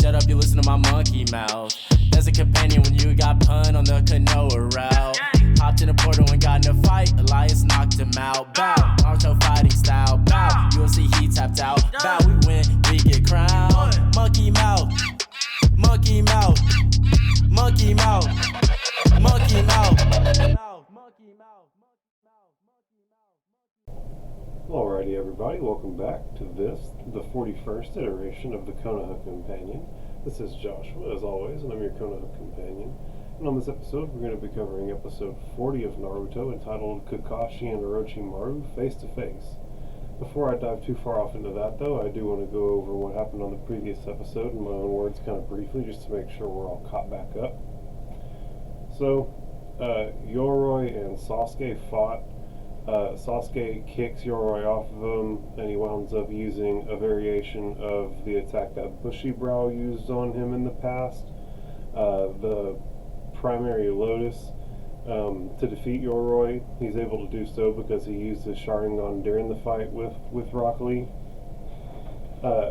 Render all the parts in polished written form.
shut up, you listen to my monkey mouth. There's a companion when you got pun on the Konoha route. Hopped in a portal and got in a fight, Elias knocked him out. Bow, Naruto fighting style. Bow, UFC he tapped out. Bow, we win, we get crowned. Monkey mouth, monkey mouth, monkey mouth, monkey mouth. Alrighty everybody, welcome back to this, the 41st iteration of the Konoha Companion. This is Joshua, as always, and I'm your Konoha Companion. And on this episode, we're going to be covering episode 40 of Naruto, entitled Kakashi and Orochimaru Face to Face. Before I dive too far off into that, though, I do want to go over what happened on the previous episode in my own words kind of briefly, just to make sure we're all caught back up. So, Yoroi and Sasuke fought. Sasuke kicks Yoroi off of him, and he winds up using a variation of the attack that Bushibrow used on him in the past, the primary Lotus, to defeat Yoroi. He's able to do so because he used his Sharingan during the fight with Rock Lee.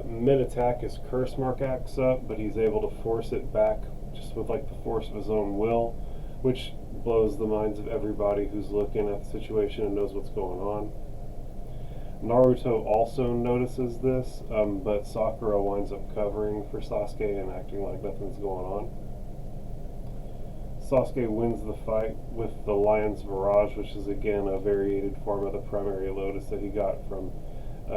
Mid-attack, his Curse Mark acts up, but he's able to force it back just with like the force of his own will, which blows the minds of everybody who's looking at the situation and knows what's going on. Naruto also notices this, but Sakura winds up covering for Sasuke and acting like nothing's going on. Sasuke wins the fight with the Lion's Mirage, which is again a variated form of the primary Lotus that he got from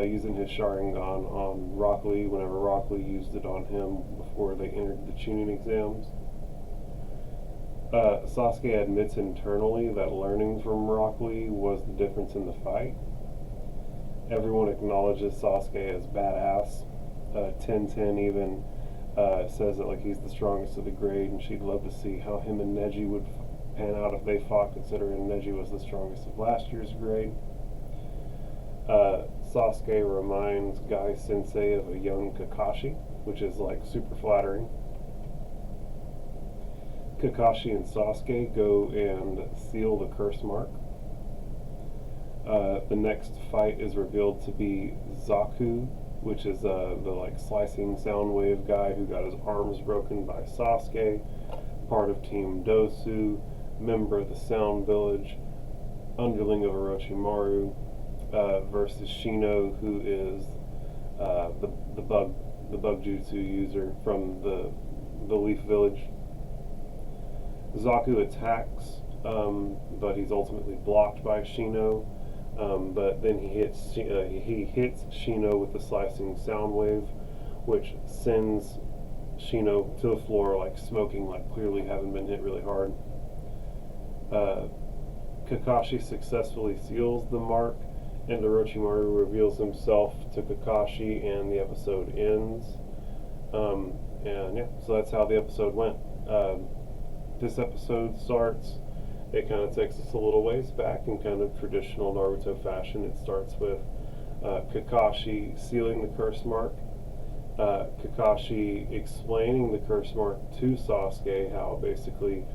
using his Sharingan on Rock Lee whenever Rock Lee used it on him before they entered the Chunin exams. Sasuke admits internally that learning from Rock Lee was the difference in the fight. Everyone acknowledges Sasuke as badass. Tenten even says that like he's the strongest of the grade, and she'd love to see how him and Neji would pan out if they fought, considering Neji was the strongest of last year's grade. Sasuke reminds Gai Sensei of a young Kakashi, which is like super flattering. Kakashi and Sasuke go and seal the curse mark. The next fight is revealed to be Zaku, which is the like slicing sound wave guy who got his arms broken by Sasuke, part of Team Dosu, member of the Sound Village, underling of Orochimaru, versus Shino, who is the bug jutsu user from the Leaf Village. Zaku attacks, but he's ultimately blocked by Shino. But then he hits Shino with the slicing sound wave, which sends Shino to the floor, like smoking, like clearly having been hit really hard. Kakashi successfully seals the mark, and Orochimaru reveals himself to Kakashi, and the episode ends. And yeah, so that's how the episode went. This episode starts, it kind of takes us a little ways back in kind of traditional Naruto fashion. It starts with Kakashi sealing the curse mark, Kakashi explaining the curse mark to Sasuke, how basically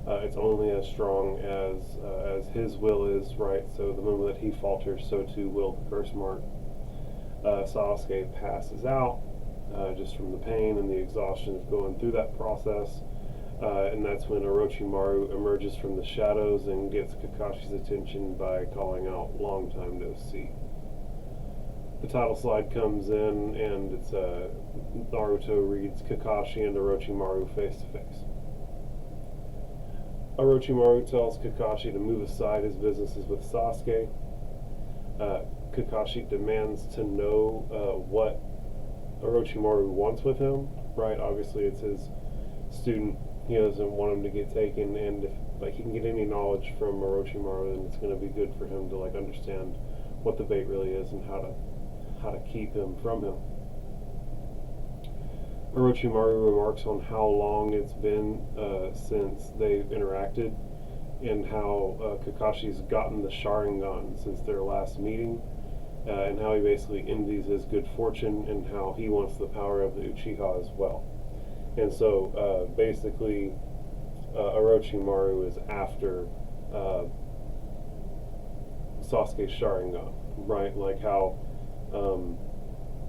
it's only as strong as his will is, right? So the moment that he falters, so too will the curse mark. Sasuke passes out just from the pain and the exhaustion of going through that process. And that's when Orochimaru emerges from the shadows and gets Kakashi's attention by calling out, "Long time no see." The title slide comes in, and it's Naruto reads Kakashi and Orochimaru face to face. Orochimaru tells Kakashi to move aside, his business is with Sasuke. Kakashi demands to know what Orochimaru wants with him, right? Obviously it's his student. He doesn't want him to get taken, and if like he can get any knowledge from Orochimaru, then it's going to be good for him to like understand what the bait really is and how to keep him from him. Orochimaru remarks on how long it's been since they've interacted, and how Kakashi's gotten the Sharingan since their last meeting, and how he basically envies his good fortune, and how he wants the power of the Uchiha as well. And so basically Orochimaru is after Sasuke's Sharingan, right? Like how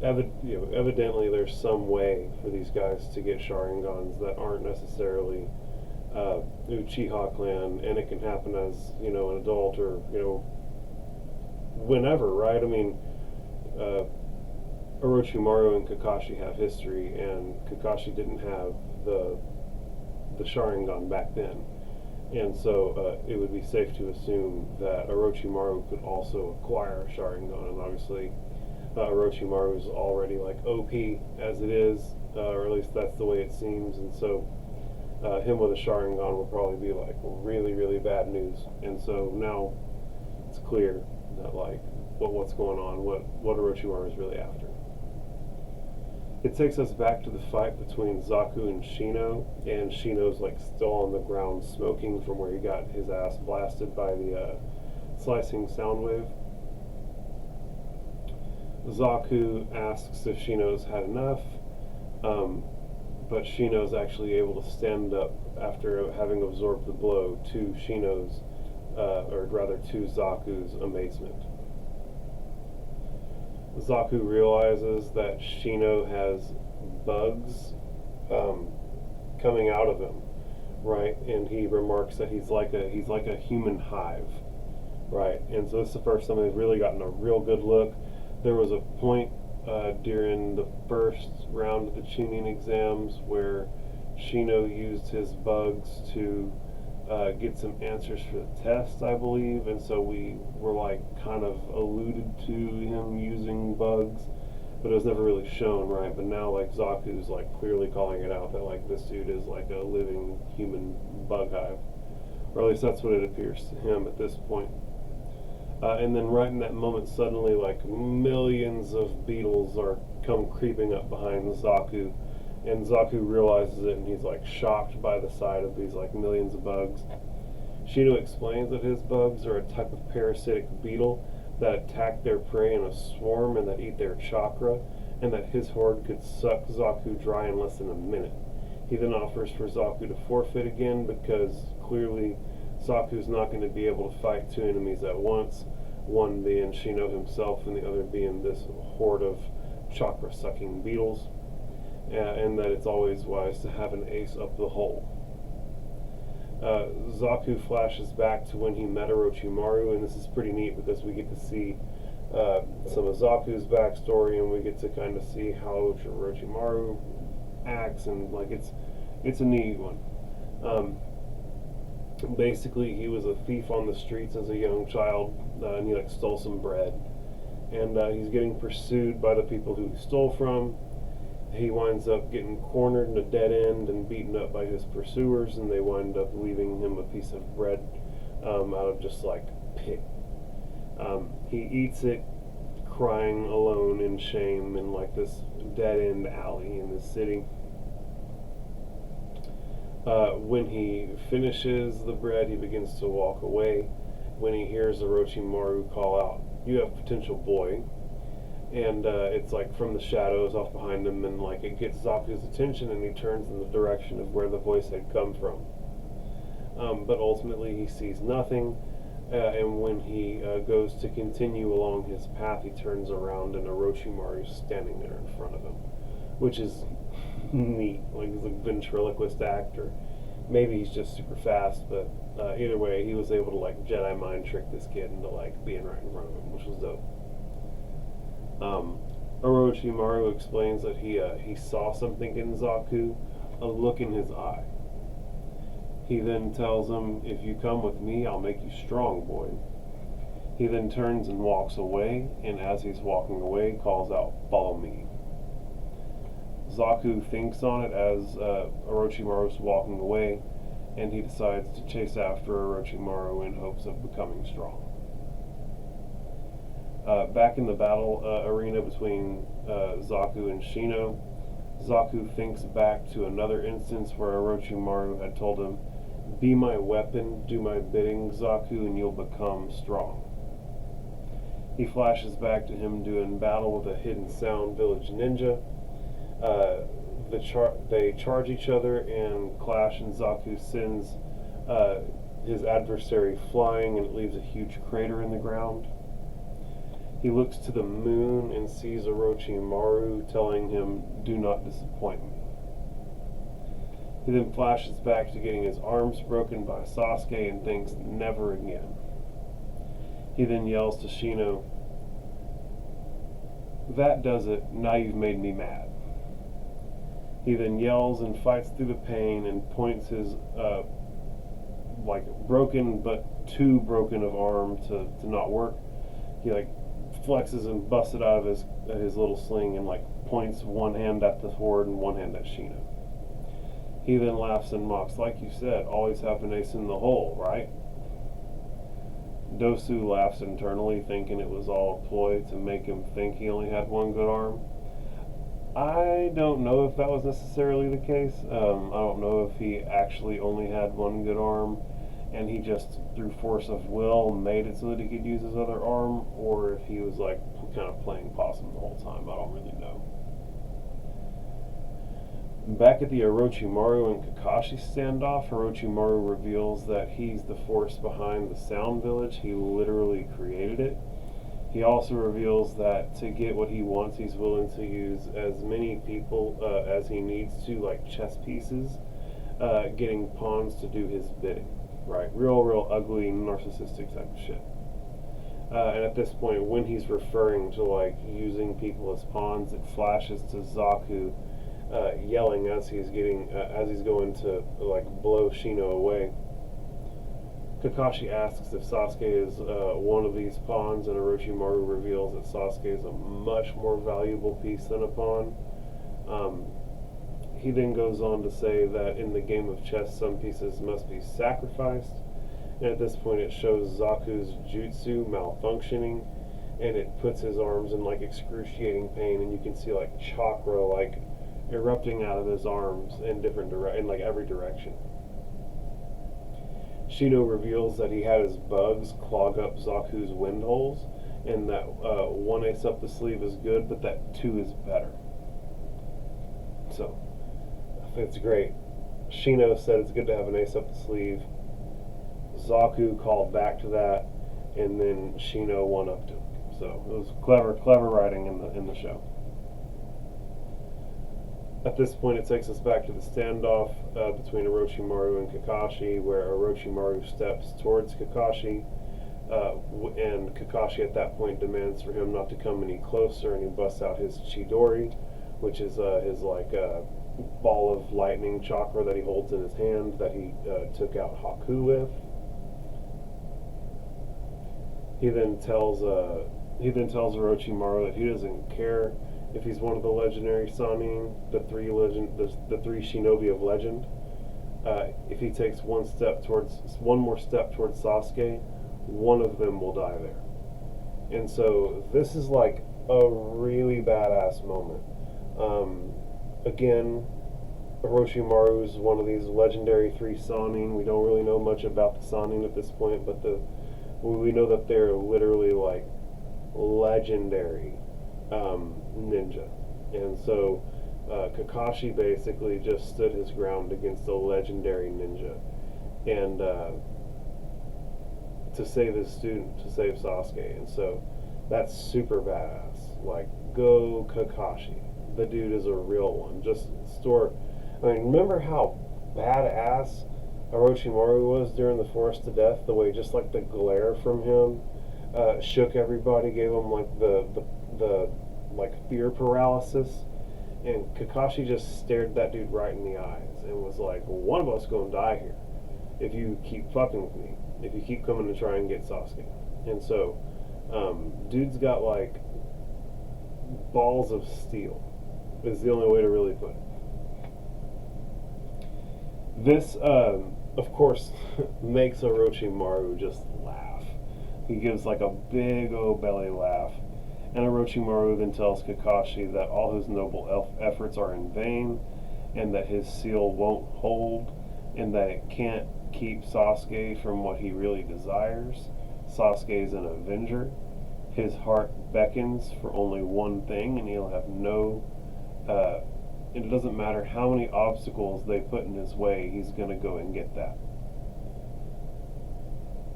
evidently there's some way for these guys to get Sharingans that aren't necessarily Uchiha clan, and it can happen as, an adult or, whenever, right? I mean, Orochimaru and Kakashi have history, and Kakashi didn't have the Sharingan back then. And so it would be safe to assume that Orochimaru could also acquire a Sharingan, and obviously Orochimaru is already like OP as it is, or at least that's the way it seems, and so him with a Sharingan will probably be like really, really bad news. And so now it's clear that like what's going on, what Orochimaru is really after. It takes us back to the fight between Zaku and Shino, and Shino's like still on the ground smoking from where he got his ass blasted by the slicing sound wave. Zaku asks if Shino's had enough, but Shino's actually able to stand up after having absorbed the blow to Shino's, or rather to Zaku's amazement. Zaku realizes that Shino has bugs coming out of him, right? And he remarks that he's like a human hive, right? And so this is the first time they've really gotten a real good look. There was a point during the first round of the Chunin exams where Shino used his bugs to get some answers for the test, I believe, and so we were like kind of alluded to him using bugs, but it was never really shown, right? But now like Zaku's like clearly calling it out that like this dude is like a living human bug hive, or at least that's what it appears to him at this point. And then right in that moment, suddenly like millions of beetles are come creeping up behind Zaku, and Zaku realizes it, and he's like shocked by the sight of these like millions of bugs. Shino explains that his bugs are a type of parasitic beetle that attack their prey in a swarm and that eat their chakra, and that his horde could suck Zaku dry in less than a minute. He then offers for Zaku to forfeit again because clearly Zaku's not going to be able to fight two enemies at once, one being Shino himself and the other being this horde of chakra-sucking beetles. And that it's always wise to have an ace up the hole. Zaku flashes back to when he met Orochimaru, and this is pretty neat because we get to see some of Zaku's backstory, and we get to kind of see how Orochimaru acts, and like it's a neat one. Basically, he was a thief on the streets as a young child, and he like stole some bread, and he's getting pursued by the people who he stole from. He winds up getting cornered in a dead end and beaten up by his pursuers, and they wind up leaving him a piece of bread out of just like pity. He eats it, crying alone in shame in like this dead end alley in the city. When he finishes the bread, he begins to walk away when he hears Orochimaru call out, "You have potential, boy." And it's like from the shadows off behind him, and like it gets Zaku's attention, and he turns in the direction of where the voice had come from. But ultimately he sees nothing, and when he goes to continue along his path, he turns around and Orochimaru's standing there in front of him, which is neat. Like he's a ventriloquist actor. Maybe he's just super fast, but either way, he was able to like Jedi mind trick this kid into like being right in front of him, which was dope. Orochimaru explains that he saw something in Zaku, a look in his eye. He then tells him, "If you come with me, I'll make you strong, boy." He then turns and walks away, and as he's walking away, calls out, "Follow me." Zaku thinks on it as Orochimaru's walking away, and he decides to chase after Orochimaru in hopes of becoming strong. Back in the battle arena between Zaku and Shino, Zaku thinks back to another instance where Orochimaru had told him, "Be my weapon, do my bidding, Zaku, and you'll become strong." He flashes back to him doing battle with a hidden sound village ninja. They charge each other and clash, and Zaku sends his adversary flying, and it leaves a huge crater in the ground. He looks to the moon and sees Orochimaru telling him, "Do not disappoint me." He then flashes back to getting his arms broken by Sasuke and thinks, "Never again." He then yells to Shino, "That does it, now you've made me mad." He then yells and fights through the pain and points his broken but too broken of arm to not work. He flexes and busts it out of his little sling and points one hand at the horde and one hand at Shino. He then laughs and mocks, "Like you said, always have an ace in the hole, right?" Dosu laughs internally, thinking it was all a ploy to make him think he only had one good arm. I don't know if that was necessarily the case. I don't know if he actually only had one good arm and he just, through force of will, made it so that he could use his other arm, or if he was kind of playing possum the whole time. I don't really know. Back at the Orochimaru and Kakashi standoff, Orochimaru reveals that he's the force behind the Sound Village. He literally created it. He also reveals that to get what he wants, he's willing to use as many people as he needs to, like chess pieces, getting pawns to do his bidding. Right? Real ugly, narcissistic type of shit. And at this point, when he's referring to using people as pawns, it flashes to Zaku yelling as he's going to blow Shino away. Kakashi asks if Sasuke is one of these pawns, and Orochimaru reveals that Sasuke is a much more valuable piece than a pawn. He then goes on to say that in the game of chess, some pieces must be sacrificed, and at this point it shows Zaku's jutsu malfunctioning, and it puts his arms in excruciating pain, and you can see chakra erupting out of his arms in every direction. Shino reveals that he had his bugs clog up Zaku's wind holes, and that one ace up the sleeve is good, but that two is better. So, it's great. Shino said it's good to have an ace up the sleeve. Zaku called back to that, and then Shino won up to him. So it was clever writing in the show. At this point, it takes us back to the standoff between Orochimaru and Kakashi, where Orochimaru steps towards Kakashi, and Kakashi at that point demands for him not to come any closer, and he busts out his Chidori, which is his ball of lightning chakra that he holds in his hand that he took out Haku with. He then tells Orochimaru that he doesn't care if he's one of the legendary Sannin, the three shinobi of legend. If he takes one more step towards Sasuke, one of them will die there. And so this is a really badass moment. Again, Orochimaru is one of these legendary three Sannin. We don't really know much about the Sannin at this point, but we know that they're literally legendary ninja. And so Kakashi basically just stood his ground against a legendary ninja, and to save his student, to save Sasuke. And so that's super badass. Go Kakashi. The dude is a real one. Remember how badass Orochimaru was during the Forest to Death? The way just the glare from him shook everybody, gave them the fear paralysis, and Kakashi just stared that dude right in the eyes and was like, "One of us gonna die here if you keep fucking with me, if you keep coming to try and get Sasuke." And so dude's got balls of steel is the only way to really put it. This of course makes Orochimaru just laugh. He gives a big old belly laugh, and Orochimaru then tells Kakashi that all his noble efforts are in vain, and that his seal won't hold, and that it can't keep Sasuke from what he really desires. Sasuke is an avenger. His heart beckons for only one thing, and he'll have it doesn't matter how many obstacles they put in his way, he's going to go and get that.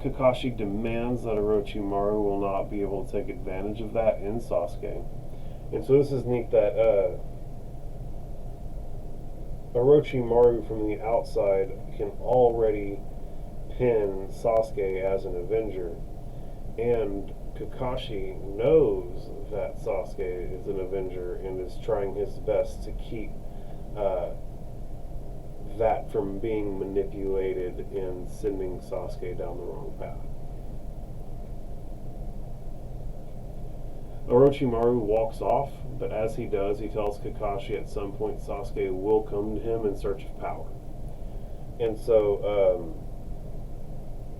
Kakashi demands that Orochimaru will not be able to take advantage of that in Sasuke. And so this is neat that Orochimaru from the outside can already pin Sasuke as an Avenger, and Kakashi knows that Sasuke is an Avenger and is trying his best to keep that from being manipulated and sending Sasuke down the wrong path. Orochimaru walks off, but as he does, he tells Kakashi at some point Sasuke will come to him in search of power. And so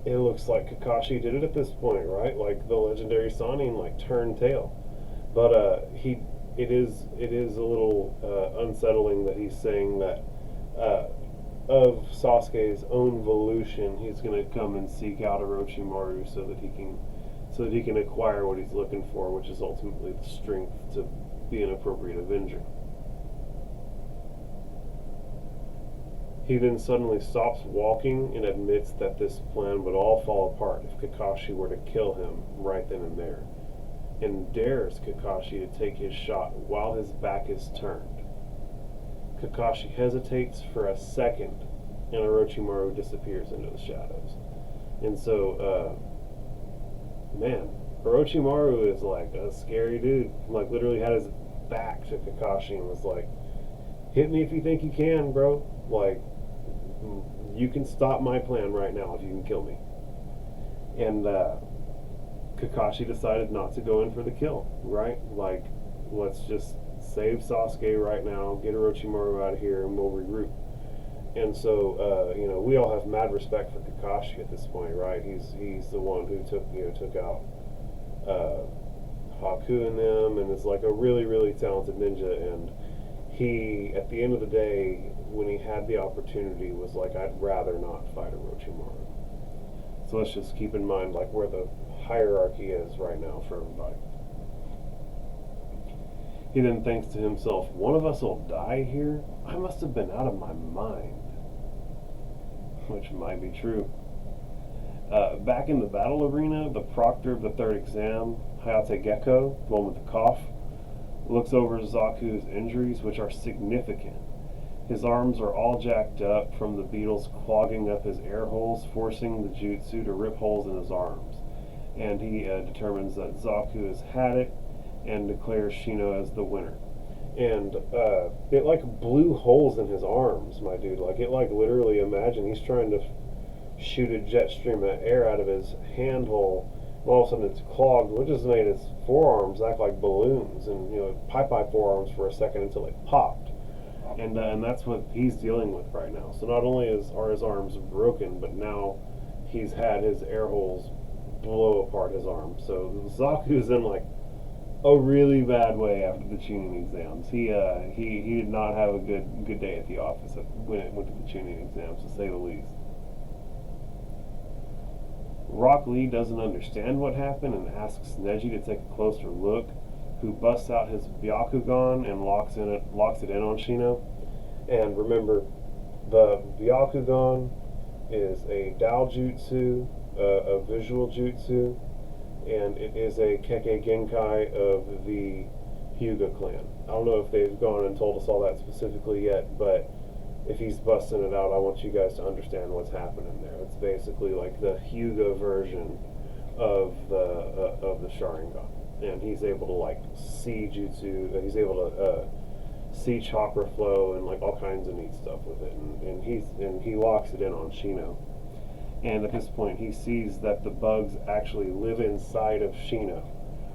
it looks like Kakashi did it at this point, right? Like the legendary Sannin, like turned tail. But it is a little unsettling that he's saying that of Sasuke's own volition, he's going to come and seek out Orochimaru so that he can acquire what he's looking for, which is ultimately the strength to be an appropriate Avenger. He then suddenly stops walking and admits that this plan would all fall apart if Kakashi were to kill him right then and there, and dares Kakashi to take his shot while his back is turned. Kakashi hesitates for a second, and Orochimaru disappears into the shadows. And so, man, Orochimaru is like a scary dude. Like, literally had his back to Kakashi and was like, hit me if you think you can, bro. Like, you can stop my plan right now if you can kill me. And Kakashi decided not to go in for the kill, right? Like, let's just save Sasuke right now, get Orochimaru out of here, and we'll regroup. And so, we all have mad respect for Kakashi at this point, right? He's the one who took out Haku and them, and is like a really, really talented ninja. And he, at the end of the day, when he had the opportunity, was like, I'd rather not fight Orochimaru. So let's just keep in mind, like, where the hierarchy is right now for everybody. He then thinks to himself, one of us will die here? I must have been out of my mind. Which might be true. Back in the battle arena, the proctor of the third exam, Hayate Gecko, the one with the cough, looks over Zaku's injuries, which are significant. His arms are all jacked up from the beetles clogging up his air holes, forcing the jutsu to rip holes in his arms. And he determines that Zaku has had it and declares Shino as the winner. And it like blew holes in his arms, my dude. Like, it like literally, imagine he's trying to shoot a jet stream of air out of his hand hole, and all of a sudden it's clogged, which has made his forearms act like balloons, and pipe forearms for a second until they popped. And that's what he's dealing with right now. So not only are his arms broken, but now he's had his air holes blow apart his arms. So Zaku's in like a really bad way after the tuning exams. He did not have a good day at the office when it went to the tuning exams, to say the least. Rock Lee doesn't understand what happened and asks Neji to take a closer look, who busts out his Byakugan and locks it in on Shino. And remember, the Byakugan is a Dao Jutsu, a visual jutsu, and it is a Kekkei Genkai of the Hyuga clan. I don't know if they've gone and told us all that specifically yet, but if he's busting it out, I want you guys to understand what's happening there. It's basically like the Hyuga version of the Sharingan. And he's able to like see jutsu, he's able to see chakra flow and like all kinds of neat stuff with it. And he locks it in on Shino. And at this point, he sees that the bugs actually live inside of Shino,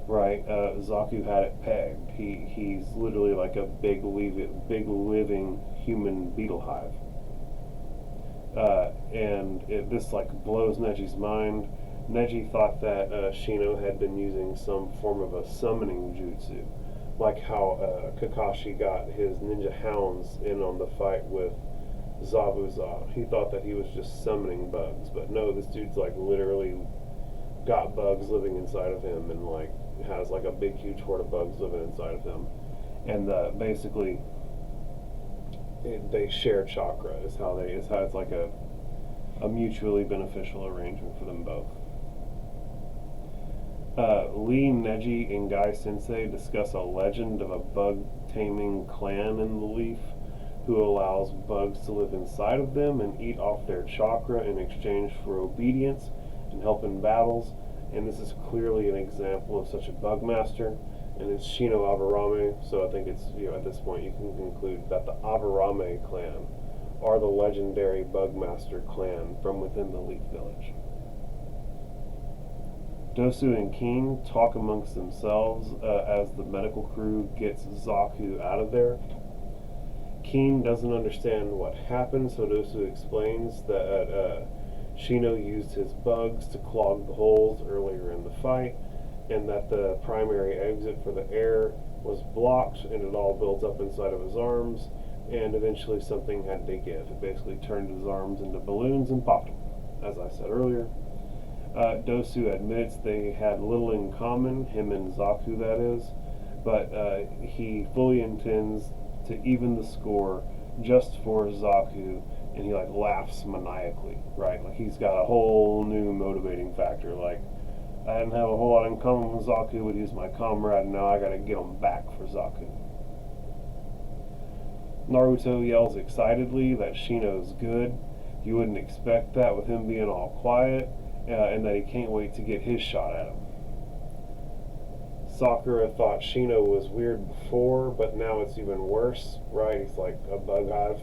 right? Zaku had it pegged. He's literally like a big living human beetle hive. This like blows Neji's mind. Neji thought that Shino had been using some form of a summoning jutsu, like how Kakashi got his ninja hounds in on the fight with Zabuza. He thought that he was just summoning bugs, but no, this dude's like literally got bugs living inside of him, and like has like a big huge horde of bugs living inside of him. And basically they share chakra is how it's like a a mutually beneficial arrangement for them both. Lee, Neji, and Guy Sensei discuss a legend of a bug-taming clan in the leaf who allows bugs to live inside of them and eat off their chakra in exchange for obedience and help in battles. And this is clearly an example of such a bug master, and it's Shino Aburame. So I think it's, at this point you can conclude that the Aburame clan are the legendary Bugmaster clan from within the Leaf Village. Dosu and Keen talk amongst themselves as the medical crew gets Zaku out of there. Keen doesn't understand what happened, so Dosu explains that Shino used his bugs to clog the holes earlier in the fight, and that the primary exit for the air was blocked and it all built up inside of his arms, and eventually something had to give. It basically turned his arms into balloons and popped them, as I said earlier. Dosu admits they had little in common, him and Zaku that is, but he fully intends to even the score just for Zaku, and he laughs maniacally, right? Like he's got a whole new motivating factor. Like, I didn't have a whole lot in common with Zaku, but he's my comrade, and now I gotta get him back for Zaku. Naruto yells excitedly that Shino's good. You wouldn't expect that with him being all quiet, and that he can't wait to get his shot at him. Sakura thought Shino was weird before, but now it's even worse, right? He's like a bug hive.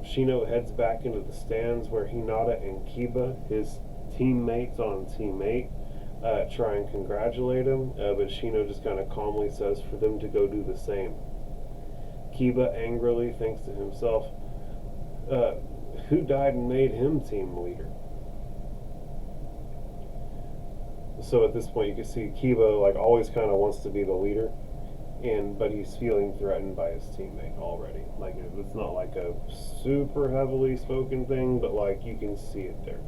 Shino heads back into the stands where Hinata and Kiba, his teammates on Team 8, try and congratulate him, but Shino just kind of calmly says for them to go do the same. Kiba angrily thinks to himself, who died and made him team leader? So at this point you can see Kiba always kind of wants to be the leader, but he's feeling threatened by his teammate already. It's not like a super heavily spoken thing, but you can see it there.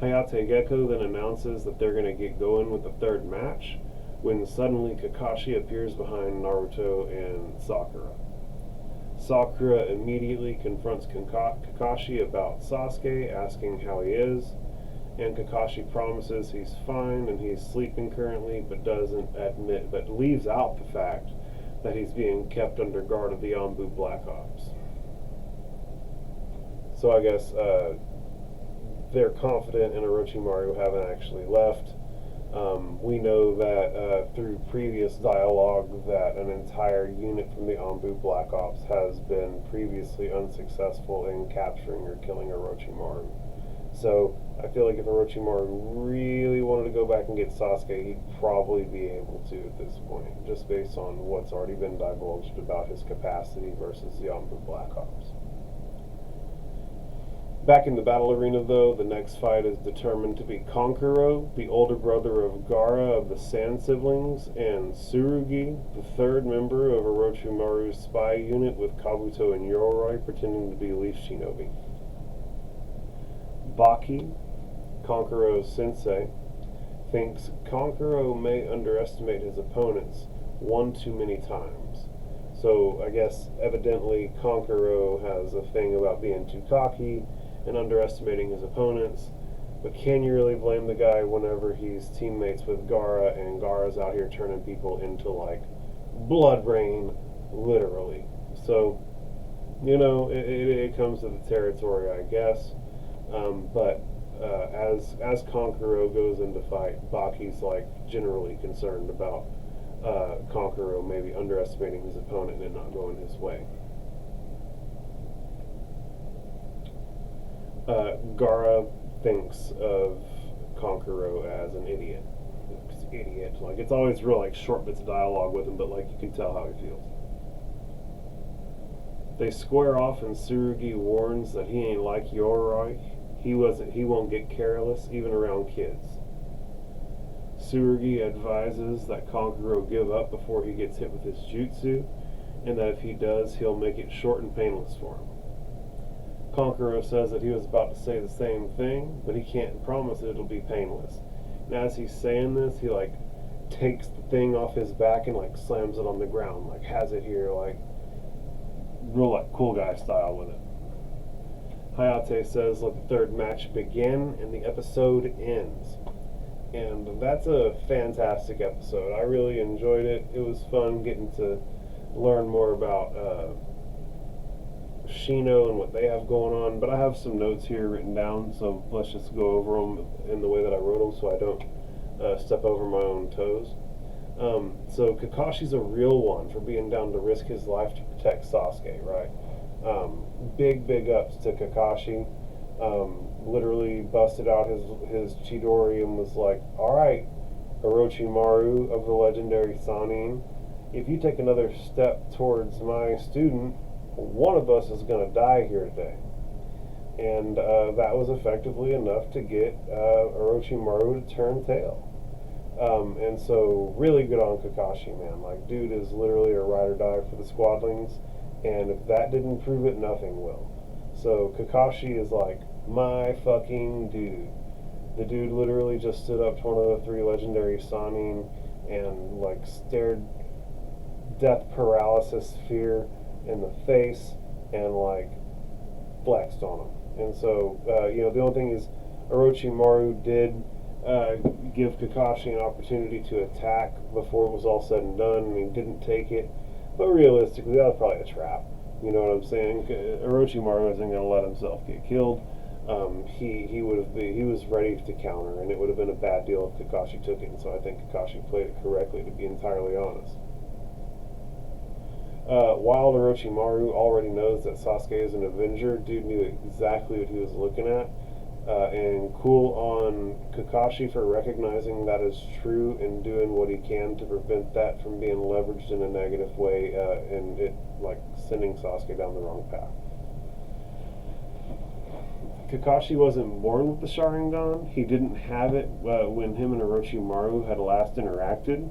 Hayate Gecko then announces that they're going to get going with the third match, when suddenly Kakashi appears behind Naruto and Sakura. Sakura immediately confronts Kakashi about Sasuke, asking how he is, and Kakashi promises he's fine and he's sleeping currently, but leaves out the fact that he's being kept under guard of the Anbu Black Ops. So I guess they're confident in Orochimaru having actually left. We know that through previous dialogue that an entire unit from the Anbu Black Ops has been previously unsuccessful in capturing or killing Orochimaru. So I feel like if Orochimaru really wanted to go back and get Sasuke, he'd probably be able to at this point, just based on what's already been divulged about his capacity versus the Anbu Black Ops. Back in the battle arena, though, the next fight is determined to be Kankuro, the older brother of Gaara of the Sand Siblings, and Tsurugi, the third member of Orochimaru's spy unit, with Kabuto and Yoroi pretending to be Leaf Shinobi. Baki, Kankuro's sensei, thinks Kankuro may underestimate his opponents one too many times. So I guess evidently Kankuro has a thing about being too cocky and underestimating his opponents, but can you really blame the guy whenever he's teammates with Gaara, and Gaara's out here turning people into blood rain, literally. So, it comes to the territory, I guess. But as Kankuro goes into fight, Baki's generally concerned about Kankuro maybe underestimating his opponent and not going his way. Gaara thinks of Kankuro as an idiot. It's always real short bits of dialogue with him, but you can tell how he feels. They square off, and Tsurugi warns that he ain't like Yoroi. He won't get careless even around kids. Tsurugi advises that Kankuro give up before he gets hit with his jutsu, and that if he does, he'll make it short and painless for him. Kankuro says that he was about to say the same thing, but he can't promise it'll be painless. And as he's saying this, he takes the thing off his back and slams it on the ground, has it here, real cool guy style with it. Hayate says, "Let the third match begin," and the episode ends. And that's a fantastic episode. I really enjoyed it. It was fun getting to learn more about Shino and what they have going on. But I have some notes here written down, so let's just go over them in the way that I wrote them so I don't step over my own toes. So Kakashi's a real one for being down to risk his life to protect Sasuke, right? Big ups to Kakashi. Literally busted out his Chidori and was like, "Alright, Orochimaru of the legendary Sannin, if you take another step towards my student, one of us is going to die here today." And that was effectively enough to get Orochimaru to turn tail. And so, really good on Kakashi, man. Like, dude is literally a ride or die for the squadlings, and if that didn't prove it, nothing will. So, Kakashi is like my fucking dude. The dude literally just stood up to one of the three legendary Sannin and, like, stared death paralysis fear in the face and, like, flexed on him. And so, the only thing is, Orochimaru did give Kakashi an opportunity to attack before it was all said and done, and he didn't take it. But realistically, that was probably a trap. You know what I'm saying? Orochimaru isn't going to let himself get killed. He was ready to counter, and it would have been a bad deal if Kakashi took it. And so I think Kakashi played it correctly, to be entirely honest. While Orochimaru already knows that Sasuke is an Avenger, dude knew exactly what he was looking at. And cool on Kakashi for recognizing that is true and doing what he can to prevent that from being leveraged in a negative way, and it, like, sending Sasuke down the wrong path. Kakashi wasn't born with the Sharingan. He didn't have it when him and Orochimaru had last interacted,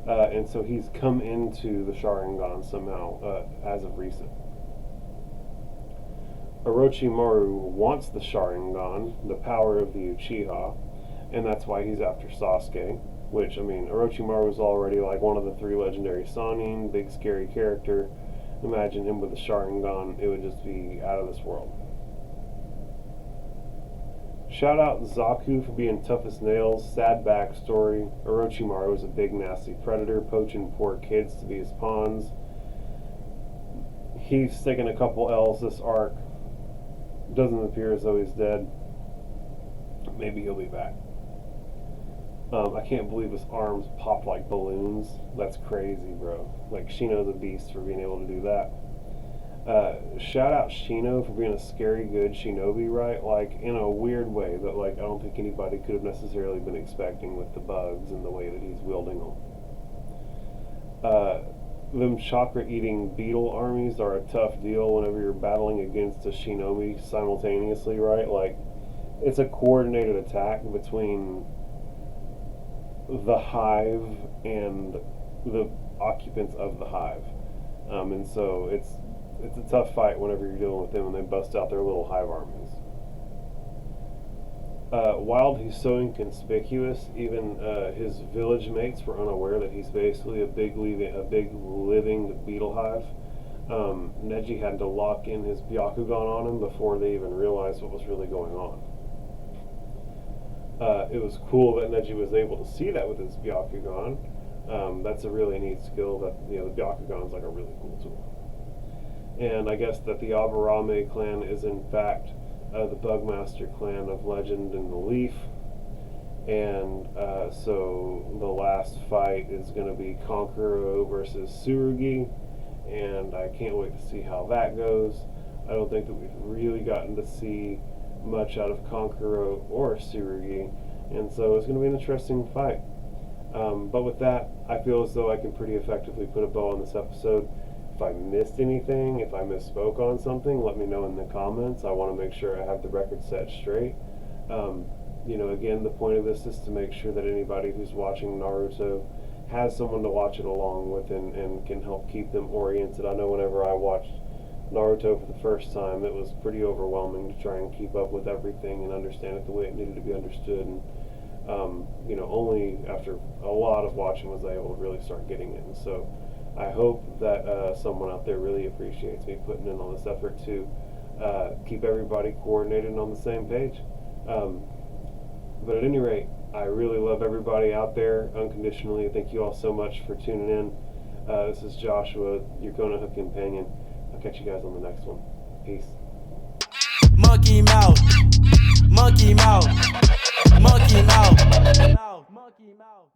and so he's come into the Sharingan somehow as of recent. Orochimaru wants the Sharingan, the power of the Uchiha, and that's why he's after Sasuke, which, I mean, Orochimaru was already like one of the three legendary Sannin, big scary character. Imagine him with the Sharingan, it would just be out of this world. Shout out Zaku for being tough as nails, sad backstory. Orochimaru is a big nasty predator, poaching poor kids to be his pawns. He's taken a couple L's this arc. Doesn't appear as though he's dead. Maybe he'll be back. I can't believe his arms popped like balloons. That's crazy, bro. Like, Shino's a beast for being able to do that. Shout out Shino for being a scary good shinobi, right? Like, in a weird way that, like, I don't think anybody could have necessarily been expecting with the bugs and the way that he's wielding them. Them chakra-eating beetle armies are a tough deal whenever you're battling against a shinobi simultaneously, right? Like, it's a coordinated attack between the hive and the occupants of the hive. And so it's a tough fight whenever you're dealing with them and they bust out their little hive armies. While he's so inconspicuous, even his village mates were unaware that he's basically a big living beetle hive. Neji had to lock in his Byakugan on him before they even realized what was really going on. It was cool that Neji was able to see that with his Byakugan. That's a really neat skill. That, the Byakugan is like a really cool tool. And I guess that the Aburame clan is in fact the Bugmaster clan of Legend and the Leaf. And so the last fight is going to be Kankuro versus Tsurugi, and I can't wait to see how that goes. I don't think that we've really gotten to see much out of Kankuro or Tsurugi, and so it's going to be an interesting fight. But with that, I feel as though I can pretty effectively put a bow on this episode. If I missed anything, if I misspoke on something, let me know in the comments. I want to make sure I have the record set straight. Again, the point of this is to make sure that anybody who's watching Naruto has someone to watch it along with and can help keep them oriented. I know whenever I watched Naruto for the first time, it was pretty overwhelming to try and keep up with everything and understand it the way it needed to be understood. And only after a lot of watching was I able to really start getting it. And so I hope that someone out there really appreciates me putting in all this effort too. keep everybody coordinated and on the same page. But at any rate, I really love everybody out there unconditionally. Thank you all so much for tuning in. This is Joshua, your Konoha companion. I'll catch you guys on the next one. Peace. Monkey mouth, monkey mouth, monkey mouth, monkey mouth.